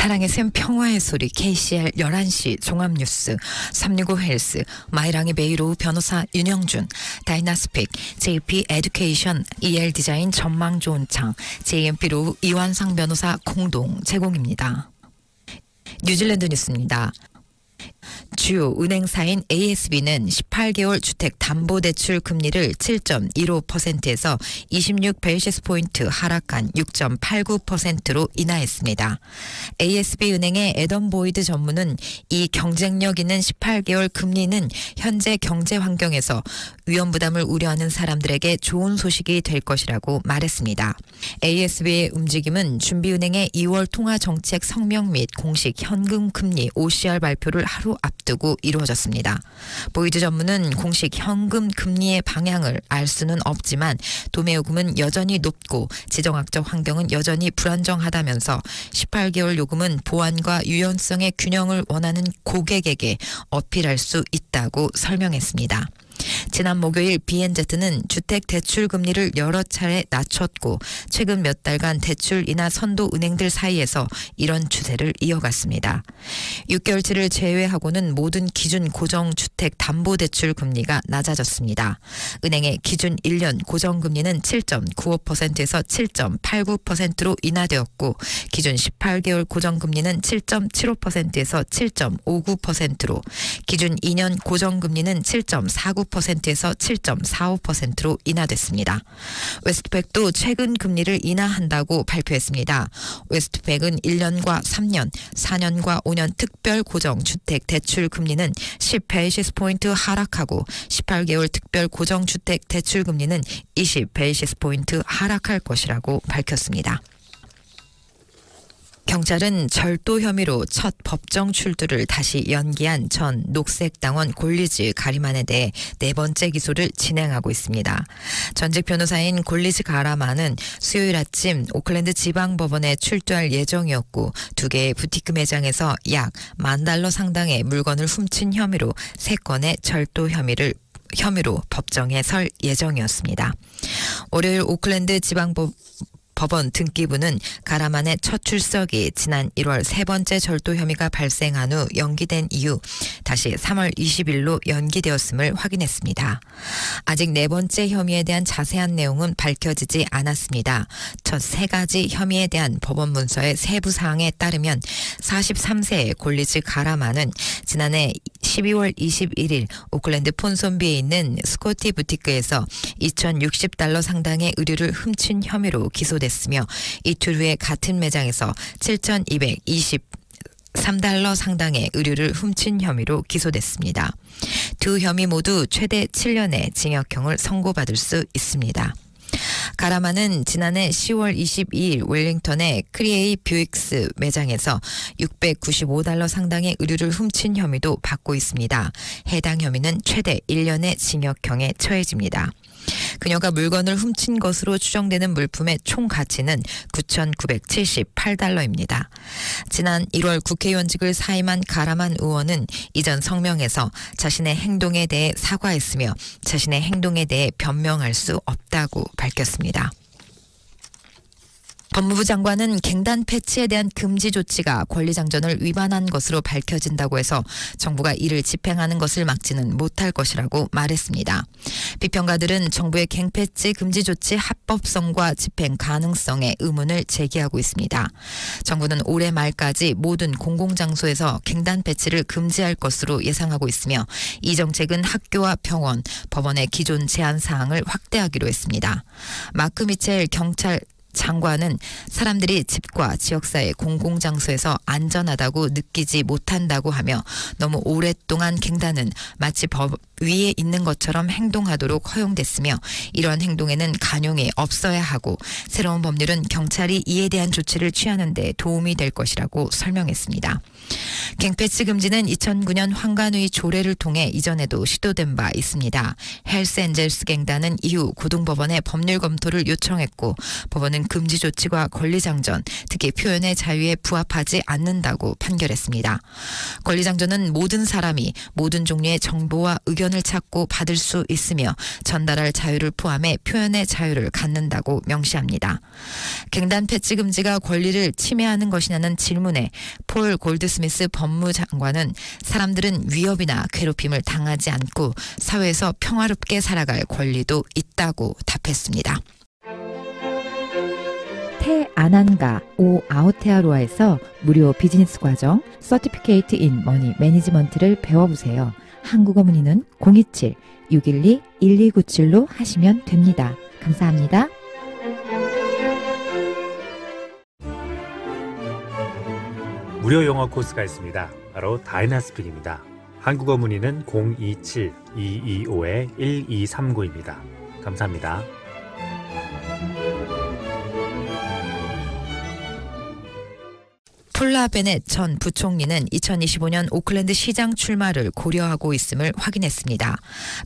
사랑의 샘 평화의 소리 KCL 11시 종합뉴스 365 헬스 마이랑의 매일 오후 변호사 윤영준 다이나스픽 JP 에듀케이션 EL 디자인 전망 좋은 창 JMP 로우 이완상 변호사 공동 제공입니다. 뉴질랜드 뉴스입니다. 주요 은행사인 ASB는 18개월 주택담보대출 금리를 7.15%에서 26베이시스포인트 하락한 6.89%로 인하했습니다. ASB 은행의 애덤 보이드 전무는 이 경쟁력 있는 18개월 금리는 현재 경제 환경에서 위험 부담을 우려하는 사람들에게 좋은 소식이 될 것이라고 말했습니다. ASB의 움직임은 준비은행의 2월 통화정책 성명 및 공식 현금 금리 OCR 발표를 하루 앞두고 이루어졌습니다. 보이드 전무는 공식 현금 금리의 방향을 알 수는 없지만 도매요금은 여전히 높고 지정학적 환경은 여전히 불안정하다면서 18개월 요금은 보안과 유연성의 균형을 원하는 고객에게 어필할 수 있다고 설명했습니다. 지난 목요일 BNZ는 주택 대출 금리를 여러 차례 낮췄고 최근 몇 달간 대출 인하 선도 은행들 사이에서 이런 추세를 이어갔습니다. 6개월치를 제외하고는 모든 기준 고정 주택 담보 대출 금리가 낮아졌습니다. 은행의 기준 1년 고정 금리는 7.95%에서 7.89%로 인하되었고 기준 18개월 고정 금리는 7.75%에서 7.59%로 기준 2년 고정 금리는 7.49%에서 7.45%로 인하됐습니다. 웨스트팩도 최근 금리를 인하한다고 발표했습니다. 웨스트팩은 1년과 3년, 4년과 5년 특별 고정 주택 대출 금리는 10베이시스 포인트 하락하고 18개월 특별 고정 주택 대출 금리는 20베이시스 포인트 하락할 것이라고 밝혔습니다. 경찰은 절도 혐의로 첫 법정 출두를 다시 연기한 전 녹색당원 골리즈 가리만에 대해 네 번째 기소를 진행하고 있습니다. 전직 변호사인 골리즈 가라만은 수요일 아침 오클랜드 지방법원에 출두할 예정이었고 두 개의 부티크 매장에서 약 $10,000 상당의 물건을 훔친 혐의로 세 건의 절도 혐의로 법정에 설 예정이었습니다. 월요일 오클랜드 지방법원 등기부는 가라만의 첫 출석이 지난 1월 세 번째 절도 혐의가 발생한 후 연기된 이후 다시 3월 20일로 연기되었음을 확인했습니다. 아직 네 번째 혐의에 대한 자세한 내용은 밝혀지지 않았습니다. 첫 세 가지 혐의에 대한 법원 문서의 세부 사항에 따르면 43세의 골리즈 가라만은 지난해 12월 21일 오클랜드 폰손비에 있는 스코티 부티크에서 $2,060 상당의 의류를 훔친 혐의로 기소됐으며 이틀 후에 같은 매장에서 $7,223 상당의 의류를 훔친 혐의로 기소됐습니다. 두 혐의 모두 최대 7년의 징역형을 선고받을 수 있습니다. 가라만은 지난해 10월 22일 웰링턴의 크리에이 뷰익스 매장에서 $695 상당의 의류를 훔친 혐의도 받고 있습니다. 해당 혐의는 최대 1년의 징역형에 처해집니다. 그녀가 물건을 훔친 것으로 추정되는 물품의 총 가치는 $9,978입니다. 지난 1월 국회의원직을 사임한 가라만 의원은 이전 성명에서 자신의 행동에 대해 사과했으며 자신의 행동에 대해 변명할 수 없다고 밝혔습니다. 법무부 장관은 갱단 패치에 대한 금지 조치가 권리장전을 위반한 것으로 밝혀진다고 해서 정부가 이를 집행하는 것을 막지는 못할 것이라고 말했습니다. 비평가들은 정부의 갱패치 금지 조치 합법성과 집행 가능성에 의문을 제기하고 있습니다. 정부는 올해 말까지 모든 공공장소에서 갱단 패치를 금지할 것으로 예상하고 있으며 이 정책은 학교와 병원, 법원의 기존 제한 사항을 확대하기로 했습니다. 마크 미첼 경찰 장관은 사람들이 집과 지역사회 공공장소에서 안전하다고 느끼지 못한다고 하며 너무 오랫동안 갱단은 마치 법 위에 있는 것처럼 행동하도록 허용됐으며 이러한 행동에는 간용이 없어야 하고 새로운 법률은 경찰이 이에 대한 조치를 취하는 데 도움이 될 것이라고 설명했습니다. 갱패치 금지는 2009년 황간의 조례를 통해 이전에도 시도된 바 있습니다. 헬스앤젤스 갱단은 이후 고등법원에 법률 검토를 요청했고 법원은 금지 조치가 권리장전, 특히 표현의 자유에 부합하지 않는다고 판결했습니다. 권리장전은 모든 사람이 모든 종류의 정보와 의견 의견을 찾고 받을 수 있으며 전달할 자유를 포함해 표현의 자유를 갖는다고 명시합니다. 갱단 패치 금지가 권리를 침해하는 것이냐는 질문에 폴 골드스미스 법무장관은 사람들은 위협이나 괴롭힘을 당하지 않고 사회에서 평화롭게 살아갈 권리도 있다고 답했습니다. 태아난가 오 아오테아로아에서 무료 비즈니스 과정 서티피케이트 인 머니 매니지먼트를 배워보세요. 한국어 문의는 027-612-1297로 하시면 됩니다. 감사합니다. 무료 영어 코스가 있습니다. 바로 다이나스픽입니다. 한국어 문의는 027-225-1239입니다. 감사합니다. 폴라 베넷 전 부총리는 2025년 오클랜드 시장 출마를 고려하고 있음을 확인했습니다.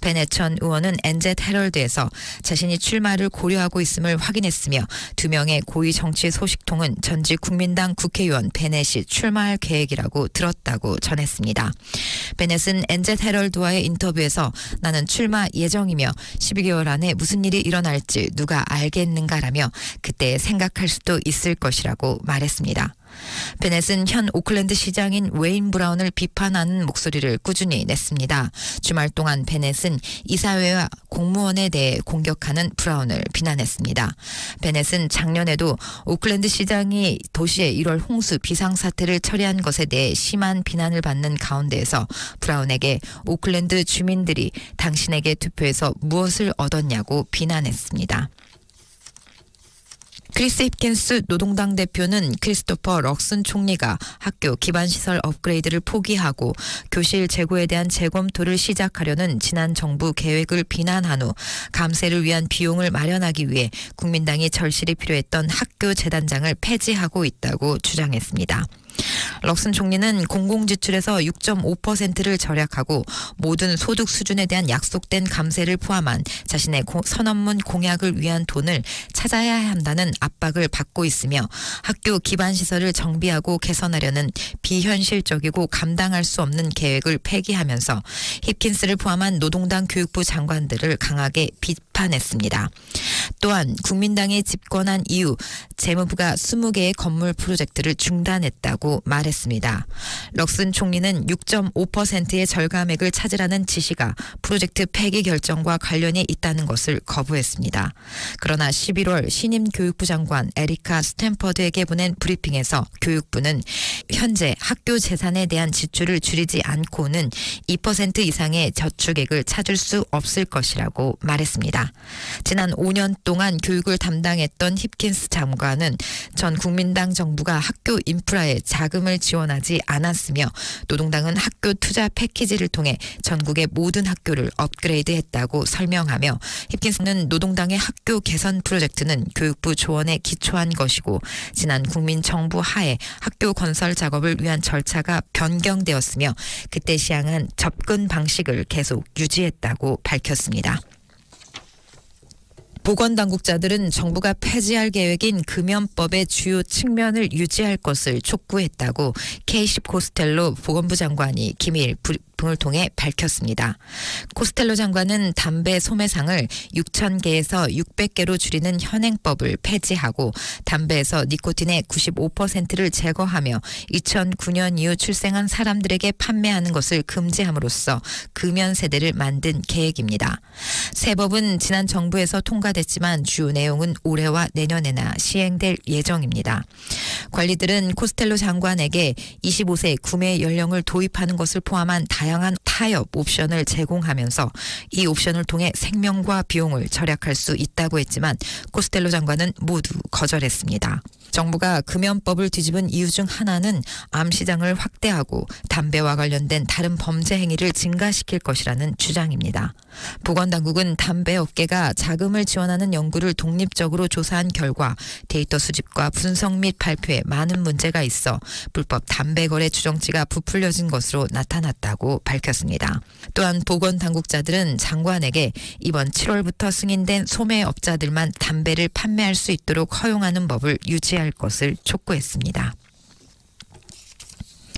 베넷 전 의원은 엔젯 헤럴드에서 자신이 출마를 고려하고 있음을 확인했으며 2명의 고위 정치 소식통은 전직 국민당 국회의원 베넷이 출마할 계획이라고 들었다고 전했습니다. 베넷은 엔젯 헤럴드와의 인터뷰에서 나는 출마 예정이며 12개월 안에 무슨 일이 일어날지 누가 알겠는가라며 그때 생각할 수도 있을 것이라고 말했습니다. 베넷은 현 오클랜드 시장인 웨인 브라운을 비판하는 목소리를 꾸준히 냈습니다. 주말 동안 베넷은 이사회와 공무원에 대해 공격하는 브라운을 비난했습니다. 베넷은 작년에도 오클랜드 시장이 도시의 1월 홍수 비상사태를 처리한 것에 대해 심한 비난을 받는 가운데에서 브라운에게 오클랜드 주민들이 당신에게 투표해서 무엇을 얻었냐고 비난했습니다. 크리스 힙킨스 노동당 대표는 크리스토퍼 럭슨 총리가 학교 기반시설 업그레이드를 포기하고 교실 재고에 대한 재검토를 시작하려는 지난 정부 계획을 비난한 후 감세를 위한 비용을 마련하기 위해 국민당이 절실히 필요했던 학교 재단장을 폐지하고 있다고 주장했습니다. 럭슨 총리는 공공지출에서 6.5%를 절약하고 모든 소득 수준에 대한 약속된 감세를 포함한 자신의 선언문 공약을 위한 돈을 찾아야 한다는 압박을 받고 있으며 학교 기반시설을 정비하고 개선하려는 비현실적이고 감당할 수 없는 계획을 폐기하면서 힙킨스를 포함한 노동당 교육부 장관들을 강하게 비판했습니다. 또한 국민당이 집권한 이후 재무부가 20개의 건물 프로젝트를 중단했다고 말했습니다. 럭슨 총리는 6.5%의 절감액을 찾으라는 지시가 프로젝트 폐기 결정과 관련이 있다는 것을 거부했습니다. 그러나 11월 신임 교육부 장관 에리카 스탠퍼드에게 보낸 브리핑에서 교육부는 현재 학교 재산에 대한 지출을 줄이지 않고는 2% 이상의 저축액을 찾을 수 없을 것이라고 말했습니다. 지난 5년 동안 교육을 담당했던 힙킨스 장관은 전 국민당 정부가 학교 인프라에 자금을 지원하지 않았으며 노동당은 학교 투자 패키지를 통해 전국의 모든 학교를 업그레이드했다고 설명하며 힙킨스는 노동당의 학교 개선 프로젝트는 교육부 조언에 기초한 것이고 지난 국민 정부 하에 학교 건설 작업을 위한 절차가 변경되었으며 그때 시행한 접근 방식을 계속 유지했다고 밝혔습니다. 보건당국자들은 정부가 폐지할 계획인 금연법의 주요 측면을 유지할 것을 촉구했다고 케이시 코스텔로 보건부 장관이 기밀 브리핑을 통해 밝혔습니다. 코스텔로 장관은 담배 소매상을 6,000개에서 600개로 줄이는 현행법을 폐지하고 담배에서 니코틴의 95%를 제거하며 2009년 이후 출생한 사람들에게 판매하는 것을 금지함으로써 금연 세대를 만든 계획입니다. 새 법은 지난 정부에서 통과됐지만 주요 내용은 올해와 내년에나 시행될 예정입니다. 관리들은 코스텔로 장관에게 25세 구매 연령을 도입하는 것을 포함한 다양한 타협 옵션을 제공하면서 이 옵션을 통해 생명과 비용을 절약할 수 있다고 했지만 코스텔로 장관은 모두 거절했습니다. 정부가 금연법을 뒤집은 이유 중 하나는 암 시장을 확대하고 담배와 관련된 다른 범죄 행위를 증가시킬 것이라는 주장입니다. 보건당국은 담배 업계가 자금을 지원하는 연구를 독립적으로 조사한 결과 데이터 수집과 분석 및 발표에 많은 문제가 있어 불법 담배 거래 추정치가 부풀려진 것으로 나타났다고 밝혔습니다. 또한 보건당국자들은 장관에게 이번 7월부터 승인된 소매업자들만 담배를 판매할 수 있도록 허용하는 법을 유지할 것을 촉구했습니다.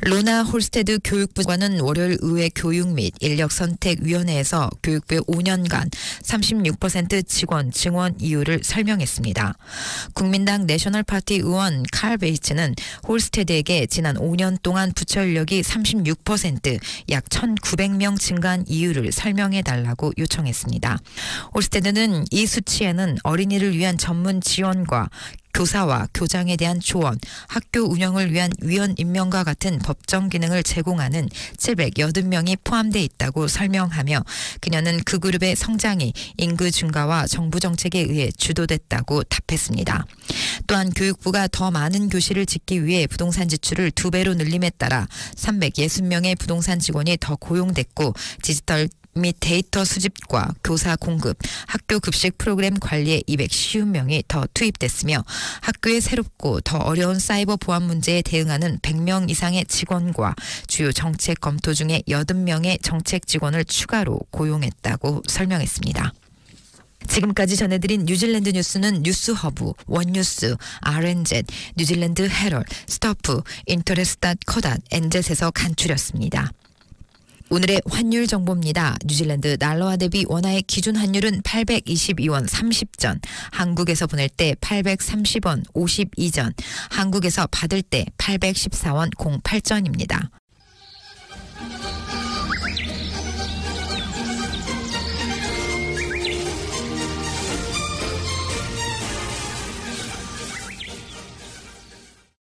로나 홀스테드 교육부관은 월요일 의회 교육 및 인력선택위원회에서 교육부의 5년간 36% 직원 증원 이유를 설명했습니다. 국민당 내셔널 파티 의원 칼 베이츠는 홀스테드에게 지난 5년 동안 부처 인력이 36% 약 1,900명 증가한 이유를 설명해달라고 요청했습니다. 홀스테드는 이 수치에는 어린이를 위한 전문 지원과 교사와 교장에 대한 조언, 학교 운영을 위한 위원 임명과 같은 법정 기능을 제공하는 780명이 포함되어 있다고 설명하며 그녀는 그 그룹의 성장이 인구 증가와 정부 정책에 의해 주도됐다고 답했습니다. 또한 교육부가 더 많은 교실을 짓기 위해 부동산 지출을 2배로 늘림에 따라 360명의 부동산 직원이 더 고용됐고 디지털 및 데이터 수집과 교사 공급, 학교 급식 프로그램 관리에 250명이 더 투입됐으며 학교의 새롭고 더 어려운 사이버 보안 문제에 대응하는 100명 이상의 직원과 주요 정책 검토 중에 80명의 정책 직원을 추가로 고용했다고 설명했습니다. 지금까지 전해드린 뉴질랜드 뉴스는 뉴스허브, 원뉴스, RNZ, 뉴질랜드 헤럴, 스토프, 인터레스tat, 커닷, 엔젯에서 간추렸습니다. 오늘의 환율 정보입니다. 뉴질랜드 달러화 대비 원화의 기준 환율은 822원 30전, 한국에서 보낼 때 830원 52전, 한국에서 받을 때 814원 08전입니다.